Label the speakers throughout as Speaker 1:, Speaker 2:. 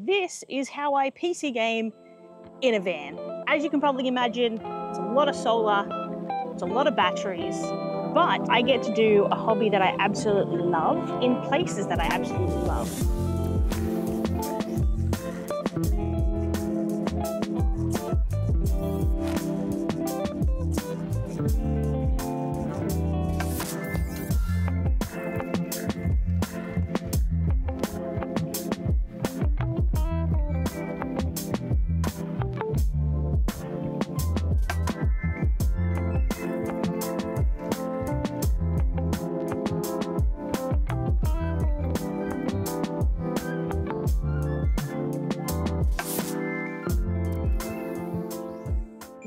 Speaker 1: this is how I PC game in a van. As you can probably imagine, it's a lot of solar, it's a lot of batteries, but I get to do a hobby that I absolutely love in places that I absolutely love.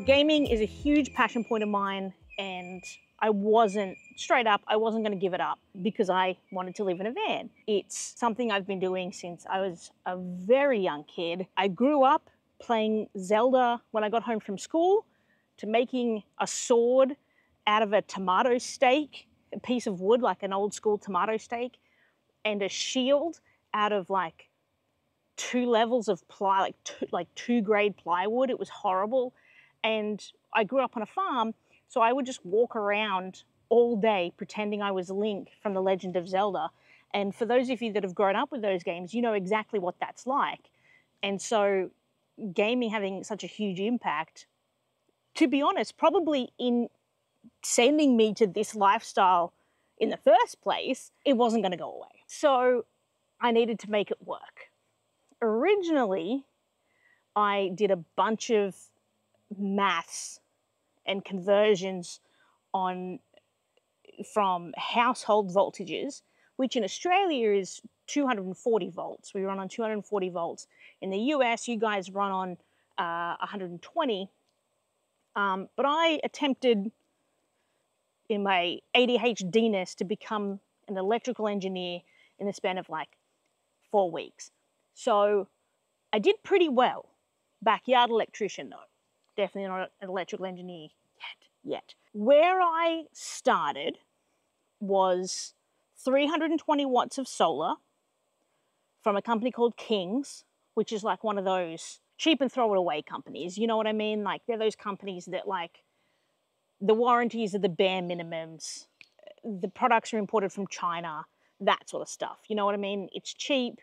Speaker 1: Gaming is a huge passion point of mine, and I wasn't going to give it up because I wanted to live in a van. It's something I've been doing since I was a very young kid. I grew up playing Zelda when I got home from school, to making a sword out of a tomato stake, a piece of wood, like an old school tomato stake, and a shield out of like 2 levels of ply, like 2 grade plywood. It was horrible. And I grew up on a farm, so I would just walk around all day pretending I was Link from The Legend of Zelda. And for those of you that have grown up with those games, you know exactly what that's like. And so gaming having such a huge impact, to be honest, probably in sending me to this lifestyle in the first place, it wasn't going to go away. So I needed to make it work. Originally, I did a bunch of maths and conversions from household voltages, which in Australia is 240 volts. We run on 240 volts. In the US, you guys run on 120. But I attempted in my ADHD-ness to become an electrical engineer in the span of like 4 weeks. So I did pretty well. Backyard electrician though. Definitely not an electrical engineer yet. Where I started was 320 watts of solar from a company called Kings, which is like one of those cheap and throw it away companies. You know what I mean? Like they're those companies that like the warranties are the bare minimums. The products are imported from China, that sort of stuff. You know what I mean? It's cheap.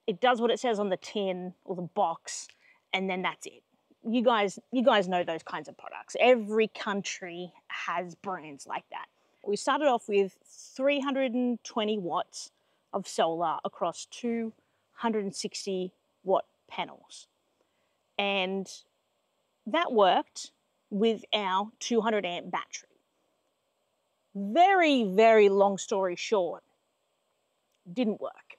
Speaker 1: It does what it says on the tin or the box, and then that's it. You guys know those kinds of products. Every country has brands like that. We started off with 320 watts of solar across 260 watt panels. And that worked with our 200 amp battery. Very, very long story short, didn't work.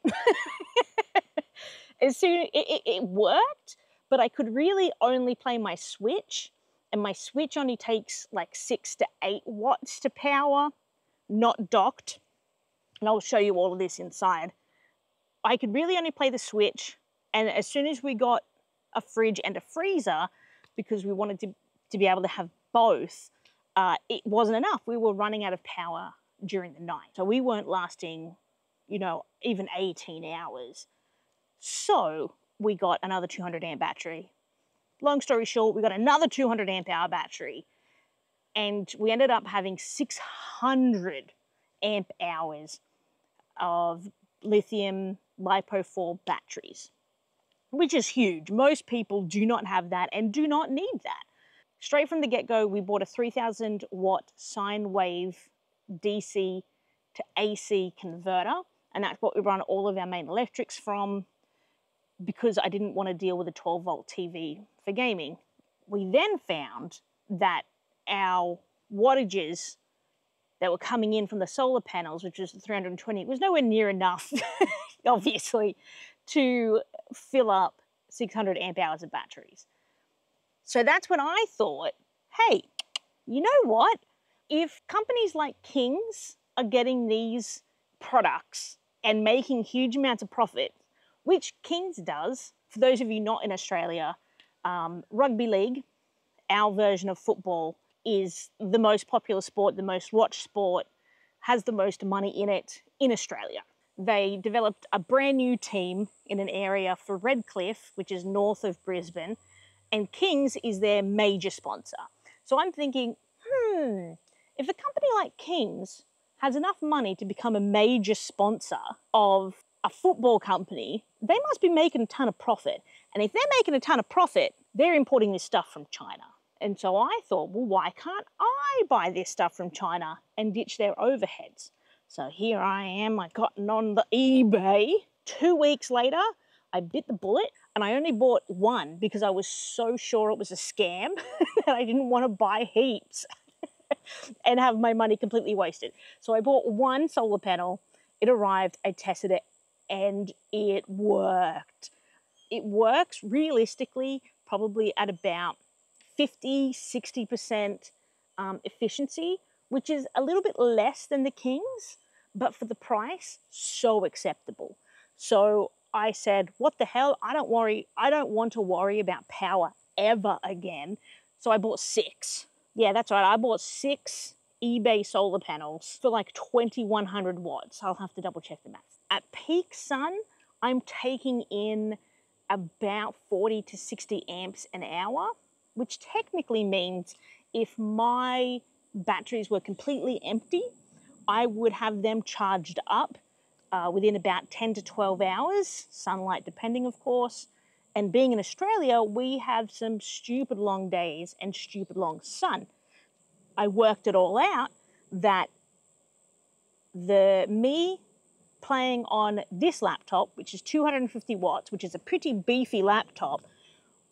Speaker 1: It worked, but I could really only play my Switch, and my Switch only takes like 6 to 8 watts to power, not docked. And I'll show you all of this inside. I could really only play the Switch, and as soon as we got a fridge and a freezer, because we wanted to be able to have both, it wasn't enough. We were running out of power during the night. So we weren't lasting, you know, even 18 hours. So we got another 200 amp battery. Long story short, we got another 200 amp hour battery, and we ended up having 600 amp hours of lithium LiPo4 batteries, which is huge. Most people do not have that and do not need that. Straight from the get-go, we bought a 3000 watt sine wave DC to AC converter, and that's what we run all of our main electrics from, because I didn't want to deal with a 12 volt TV for gaming. We then found that our wattages that were coming in from the solar panels, which was 320, was nowhere near enough, obviously, to fill up 600 amp hours of batteries. So that's when I thought, hey, you know what? If companies like Kings are getting these products and making huge amounts of profit, which Kings does, for those of you not in Australia, rugby league, our version of football, is the most popular sport, the most watched sport, has the most money in it in Australia. they developed a brand new team in an area for Redcliffe, which is north of Brisbane, and King's is their major sponsor. So I'm thinking, if a company like King's has enough money to become a major sponsor of a football company, they must be making a ton of profit. And if they're making a ton of profit, they're importing this stuff from China. And so I thought, well, why can't I buy this stuff from China and ditch their overheads? So here I am, I got on the eBay. 2 weeks later, I bit the bullet and I only bought one because I was so sure it was a scam and I didn't want to buy heaps and have my money completely wasted. So I bought one solar panel, it arrived, I tested it, and it worked. It works realistically probably at about 50–60% efficiency, which is a little bit less than the King's, but for the price, so acceptable. So I said, what the hell? I don't want to worry about power ever again. So I bought 6. Yeah, that's right. I bought 6 eBay solar panels for like 2100 watts. I'll have to double check the math. At peak sun, I'm taking in about 40 to 60 amps an hour, which technically means if my batteries were completely empty, I would have them charged up within about 10 to 12 hours, sunlight depending, of course. And being in Australia, we have some stupid long days and stupid long sun. I worked it all out that me playing on this laptop, which is 250 watts, which is a pretty beefy laptop,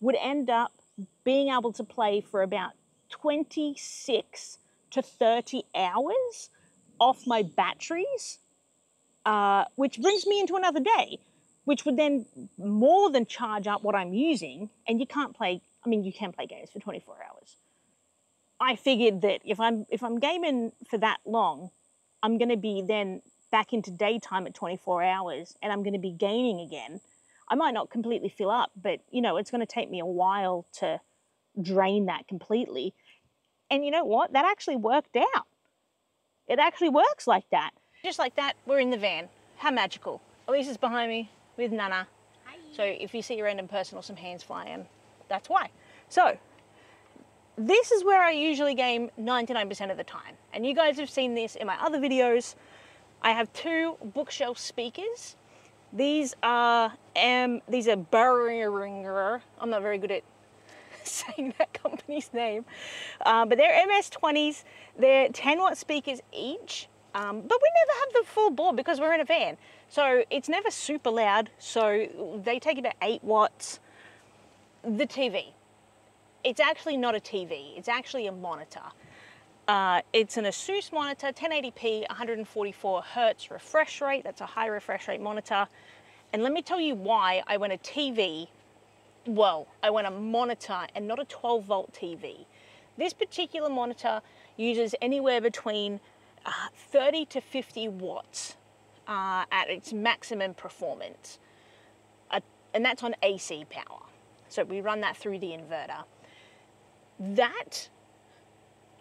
Speaker 1: would end up being able to play for about 26 to 30 hours off my batteries, which brings me into another day, which would then more than charge up what I'm using. And you can't play, I mean, you can play games for 24 hours. I figured that if I'm gaming for that long, I'm going to be then back into daytime at 24 hours and I'm going to be gaining again. I might not completely fill up, but you know, it's going to take me a while to drain that completely. And you know what? That actually worked out. It actually works like that. Just like that, we're in the van. How magical. Elisa's behind me with Nana. Hi. So if you see a random person or some hands flying, that's why. So this is where I usually game 99% of the time. And you guys have seen this in my other videos. I have 2 bookshelf speakers. These are Behringer. I'm not very good at saying that company's name. But they're MS-20s. They're 10-watt speakers each. But we never have the full board because we're in a van. So it's never super loud. So they take about 8 watts. The TV. It's actually not a TV. It's actually a monitor. It's an Asus monitor, 1080p, 144 Hertz refresh rate. That's a high refresh rate monitor. And let me tell you why I went a TV. Well, I went a monitor and not a 12-volt TV. This particular monitor uses anywhere between 30 to 50 watts at its maximum performance. And that's on AC power. So we run that through the inverter. That,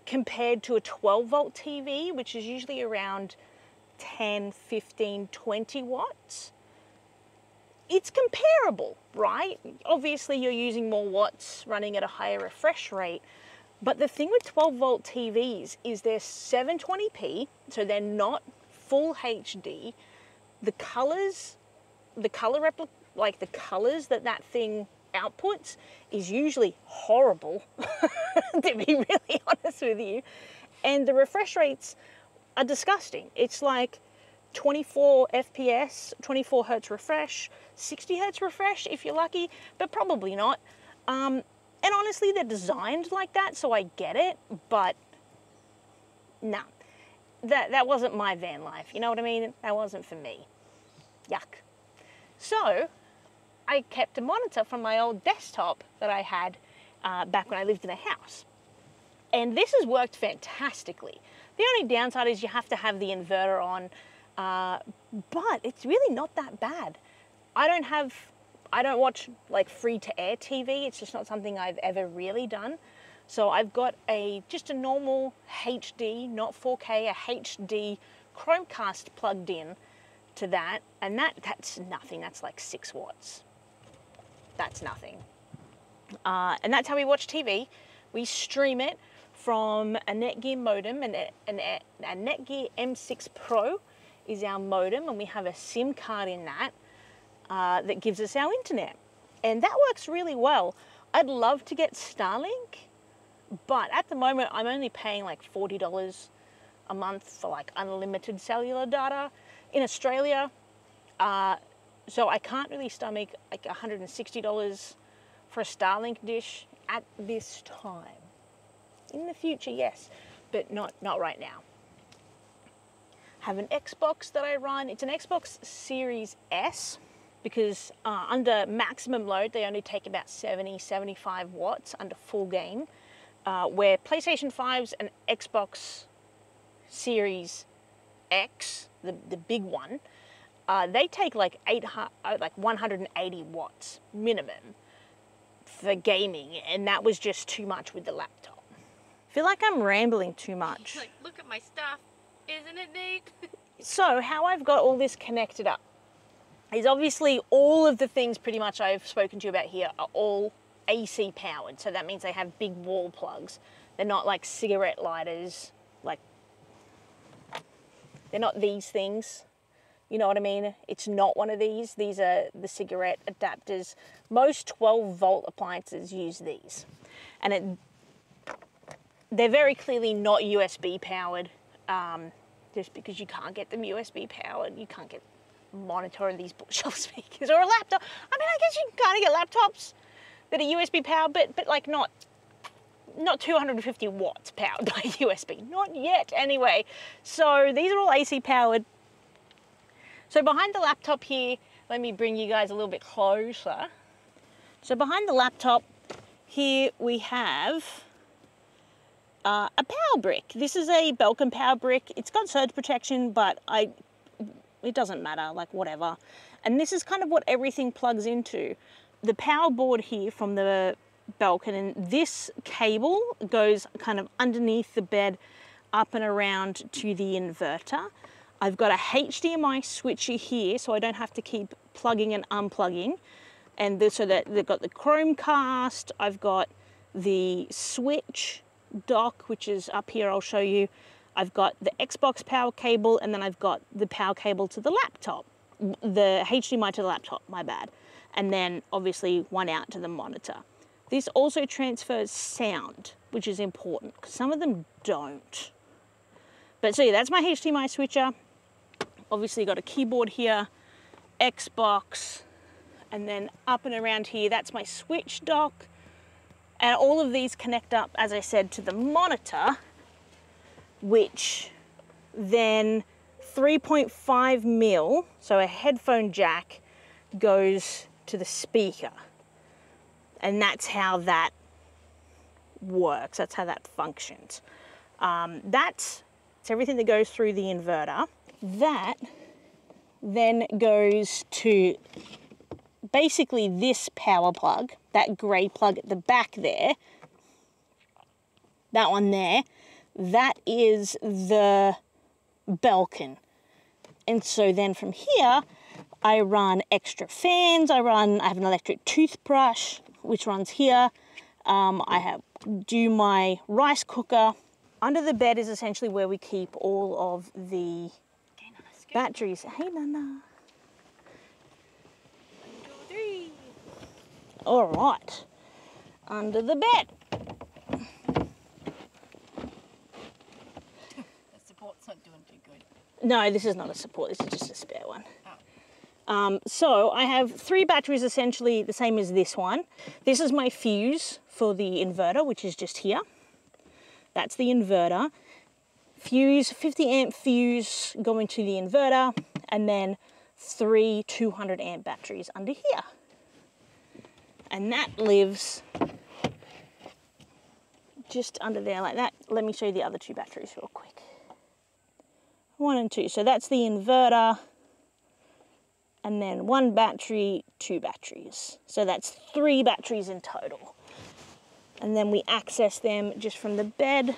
Speaker 1: compared to a 12-volt TV, which is usually around 10, 15, 20 watts, it's comparable, right? Obviously, you're using more watts running at a higher refresh rate. But the thing with 12-volt TVs is they're 720p, so they're not full HD. The colors, like the colors that thing outputs is usually horrible, to be really honest with you. And the refresh rates are disgusting. It's like 24 FPS, 24 Hertz refresh, 60 Hertz refresh if you're lucky, but probably not. And honestly, they're designed like that, so I get it, but nah, that wasn't my van life. You know what I mean? That wasn't for me. Yuck. So I kept a monitor from my old desktop that I had back when I lived in a house. And this has worked fantastically. The only downside is you have to have the inverter on, but it's really not that bad. I don't watch like free-to-air TV. It's just not something I've ever really done. So I've got just a normal HD, not 4K, a HD Chromecast plugged in to that, and that's nothing. That's like 6 watts. That's nothing. And that's how we watch TV. We stream it from a Netgear modem, and a Netgear M6 Pro is our modem, and we have a SIM card in that that gives us our internet. And that works really well. I'd love to get Starlink, but at the moment I'm only paying like $40 a month for like unlimited cellular data in Australia. So I can't really stomach like $160 for a Starlink dish at this time. In the future, yes, but not right now. Have an Xbox that I run. It's an Xbox Series S, because under maximum load, they only take about 75 watts under full game, where PlayStation 5s and Xbox Series X, the big one, they take like 180 watts minimum for gaming, and that was just too much with the laptop. I feel like I'm rambling too much.
Speaker 2: Like, look at my stuff, isn't it neat?
Speaker 1: So how I've got all this connected up is obviously all of the things pretty much I've spoken to you about here are all AC powered. So that means they have big wall plugs. They're not like cigarette lighters, like they're not these things. You know what I mean? It's not one of these. These are the cigarette adapters. Most 12-volt appliances use these. And they're very clearly not USB powered, just because you can't get them USB powered. You can't get a monitor and these bookshelf speakers or a laptop. I mean, I guess you can kind of get laptops that are USB powered, but like not 250 watts powered by USB. Not yet, anyway. So these are all AC powered. So behind the laptop here, let me bring you guys a little bit closer. So behind the laptop here we have a power brick. This is a Belkin power brick. It's got surge protection, but it doesn't matter, like whatever. And this is kind of what everything plugs into. The power board here from the Belkin, and this cable goes kind of underneath the bed up and around to the inverter. I've got a HDMI switcher here, so I don't have to keep plugging and unplugging. And so that they've got the Chromecast, I've got the switch dock, which is up here, I'll show you. I've got the Xbox power cable, and then I've got the power cable to the laptop. The HDMI to the laptop, my bad. And then obviously one out to the monitor. This also transfers sound, which is important, because some of them don't. But so yeah, that's my HDMI switcher. Obviously got a keyboard here, Xbox, and then up and around here, that's my switch dock. And all of these connect up, as I said, to the monitor, which then 3.5 mil, so a headphone jack, goes to the speaker. And that's how that works, that's how that functions. That's everything that goes through the inverter. That then goes to basically this power plug, that grey plug at the back there, that one there, that is the Belkin. And so then from here, I run extra fans, I have an electric toothbrush, which runs here. I do my rice cooker. Under the bed is essentially where we keep all of the batteries. Hey, Nana.
Speaker 2: 1, 2, 3.
Speaker 1: All right, under the bed.
Speaker 2: The support's not doing too good.
Speaker 1: No, this is not a support, this is just a spare one.
Speaker 2: Oh.
Speaker 1: So I have 3 batteries essentially the same as this one. This is my fuse for the inverter, which is just here. That's the inverter. Fuse, 50 amp fuse going to the inverter, and then 3 200 amp batteries under here. And that lives just under there like that. Let me show you the other 2 batteries real quick. 1 and 2, so that's the inverter, and then 1 battery, 2 batteries. So that's 3 batteries in total. And then we access them just from the bed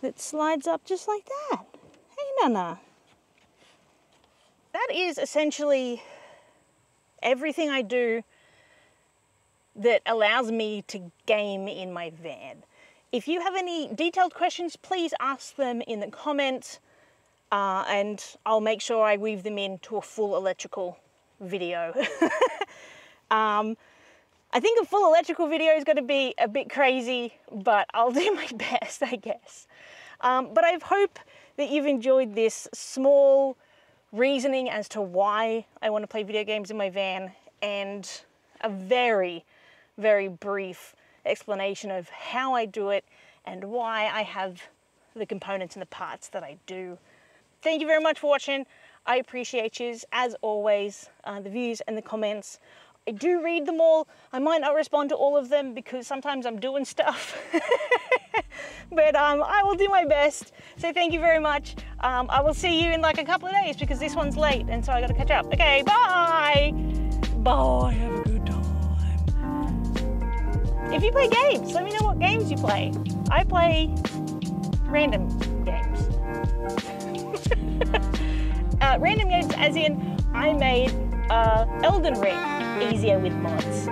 Speaker 1: that slides up just like that. Hey, Nana. that is essentially everything I do that allows me to game in my van. If you have any detailed questions, please ask them in the comments, and I'll make sure I weave them into a full electrical video. I think a full electrical video is going to be a bit crazy, but I'll do my best, I guess. But I hope that you've enjoyed this small reasoning as to why I want to play video games in my van, and a very, very brief explanation of how I do it and why I have the components and the parts that I do. Thank you very much for watching. I appreciate you, as always, the views and the comments. I do read them all. I might not respond to all of them because sometimes I'm doing stuff. But I will do my best. So thank you very much. I will see you in like a couple of days because this one's late and so I gotta catch up. Okay, bye! Bye, have a good time. If you play games, let me know what games you play. I play random games. Random games as in I made Elden Ring easier with mods.